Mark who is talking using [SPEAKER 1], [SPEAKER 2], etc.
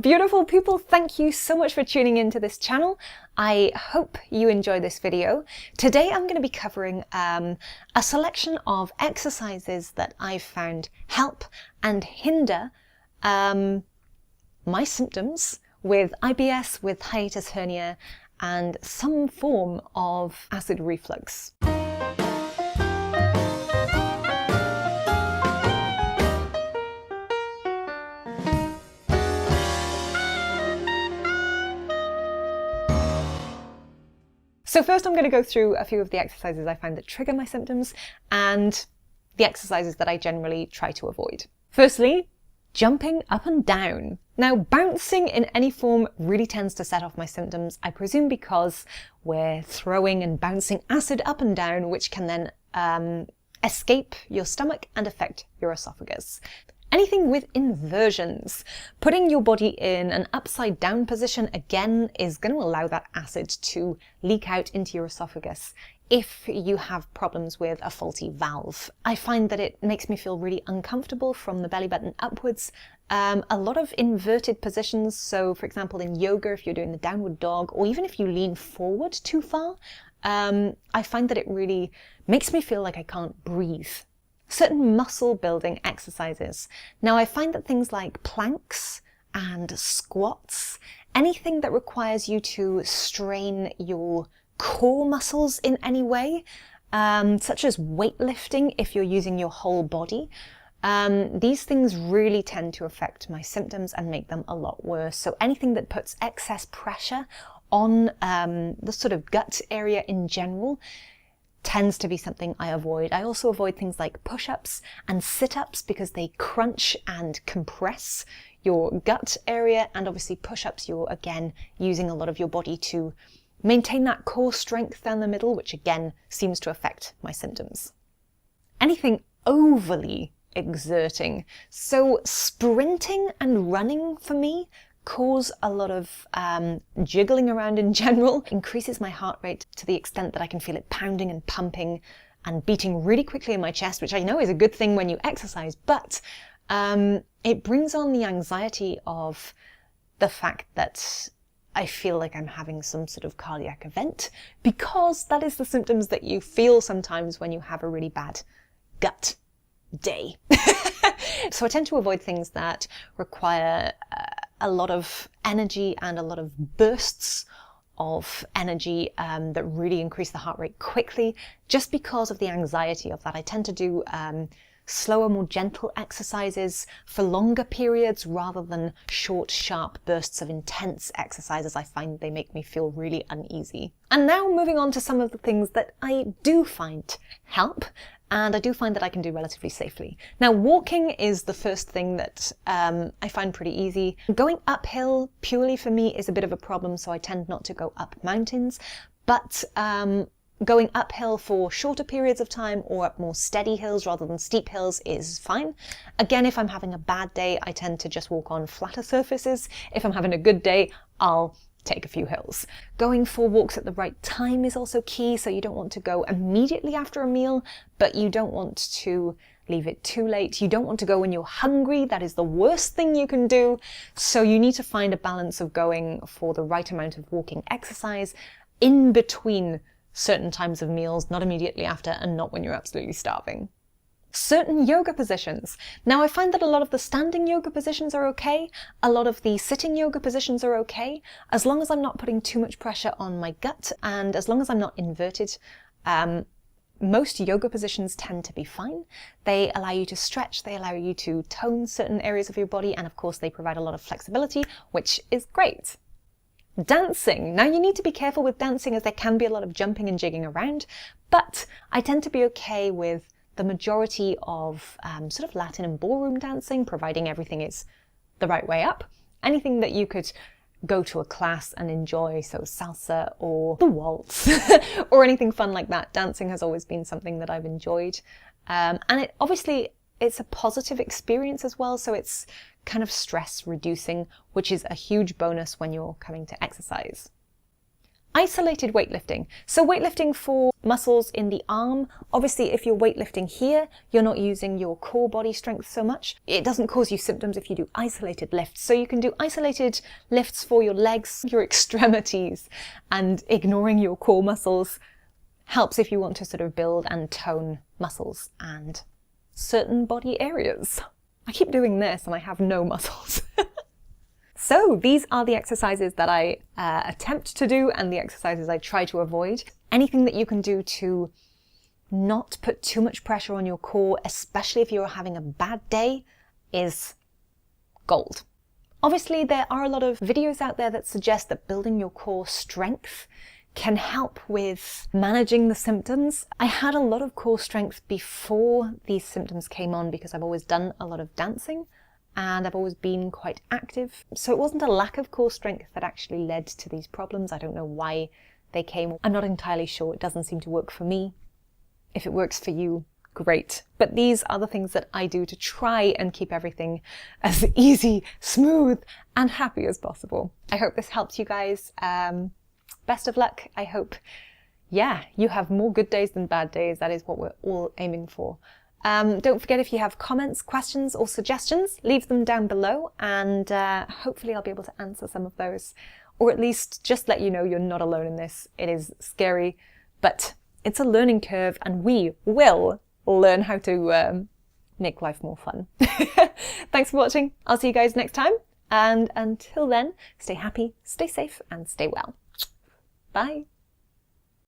[SPEAKER 1] beautiful people, thank you so much for tuning into this channel. I hope you enjoy this video. Today I'm going to be covering a selection of exercises that I've found help and hinder my symptoms with IBS, with hiatus hernia, and some form of acid reflux. So first I'm going to go through a few of the exercises I find that trigger my symptoms and the exercises that I generally try to avoid. Firstly, jumping up and down. Now, bouncing in any form really tends to set off my symptoms, I presume because we're throwing and bouncing acid up and down, which can then escape your stomach and affect your esophagus. Anything with inversions, putting your body in an upside down position again is going to allow that acid to leak out into your esophagus if you have problems with a faulty valve. I find that it makes me feel really uncomfortable from the belly button upwards. A lot of inverted positions, so for example in yoga, if you're doing the downward dog, or even if you lean forward too far, I find that it really makes me feel like I can't breathe. Certain muscle building exercises. Now I find that things like planks and squats, anything that requires you to strain your core muscles in any way, such as weightlifting if you're using your whole body, these things really tend to affect my symptoms and make them a lot worse. So anything that puts excess pressure on the sort of gut area in general tends to be something I avoid. I also avoid things like push-ups and sit-ups because they crunch and compress your gut area, and obviously push-ups, you're again using a lot of your body to maintain that core strength down the middle, which again seems to affect my symptoms. Anything overly exerting. So sprinting and running for me cause a lot of jiggling around in general, increases my heart rate to the extent that I can feel it pounding and pumping and beating really quickly in my chest, which I know is a good thing when you exercise, but it brings on the anxiety of the fact that I feel like I'm having some sort of cardiac event, because that is the symptoms that you feel sometimes when you have a really bad gut day. So I tend to avoid things that require a lot of energy and a lot of bursts of energy that really increase the heart rate quickly, just because of the anxiety of that. I tend to do slower, more gentle exercises for longer periods rather than short, sharp bursts of intense exercises. I find they make me feel really uneasy. And now moving on to some of the things that I do find help, and I do find that I can do relatively safely. Now, walking is the first thing that I find pretty easy. Going uphill purely for me is a bit of a problem, so I tend not to go up mountains, but going uphill for shorter periods of time or up more steady hills rather than steep hills is fine. Again, if I'm having a bad day, I tend to just walk on flatter surfaces. If I'm having a good day, I'll take a few hills. Going for walks at the right time is also key, so you don't want to go immediately after a meal, but you don't want to leave it too late. You don't want to go when you're hungry. That is the worst thing you can do. So you need to find a balance of going for the right amount of walking exercise in between certain times of meals, not immediately after and not when you're absolutely starving. Certain yoga positions. Now I find that a lot of the standing yoga positions are okay, a lot of the sitting yoga positions are okay, as long as I'm not putting too much pressure on my gut and as long as I'm not inverted. Most yoga positions tend to be fine. They allow you to stretch, they allow you to tone certain areas of your body, and of course they provide a lot of flexibility, which is great. Dancing. Now you need to be careful with dancing as there can be a lot of jumping and jigging around, but I tend to be okay with the majority of sort of Latin and ballroom dancing, providing everything is the right way up. Anything that you could go to a class and enjoy, so salsa or the waltz or anything fun like that. Dancing has always been something that I've enjoyed. And it obviously, it's a positive experience as well, so it's kind of stress reducing, which is a huge bonus when you're coming to exercise. Isolated weightlifting. So weightlifting for muscles in the arm. Obviously, if you're weightlifting here, you're not using your core body strength so much. It doesn't cause you symptoms if you do isolated lifts. So you can do isolated lifts for your legs, your extremities, and ignoring your core muscles helps if you want to sort of build and tone muscles and certain body areas. I keep doing this and I have no muscles. So these are the exercises that I attempt to do and the exercises I try to avoid. Anything that you can do to not put too much pressure on your core, especially if you're having a bad day, is gold. Obviously, there are a lot of videos out there that suggest that building your core strength can help with managing the symptoms. I had a lot of core strength before these symptoms came on because I've always done a lot of dancing. And I've always been quite active. So it wasn't a lack of core strength that actually led to these problems. I don't know why they came. I'm not entirely sure. It doesn't seem to work for me. If it works for you, great. But these are the things that I do to try and keep everything as easy, smooth, and happy as possible. I hope this helps you guys. Best of luck. I hope, you have more good days than bad days. That is what we're all aiming for. Don't forget, if you have comments, questions, or suggestions, leave them down below, and hopefully I'll be able to answer some of those, or at least just let you know you're not alone in this. It is scary, but it's a learning curve, and we will learn how to make life more fun. Thanks for watching. I'll see you guys next time, and until then, stay happy, stay safe, and stay well. Bye.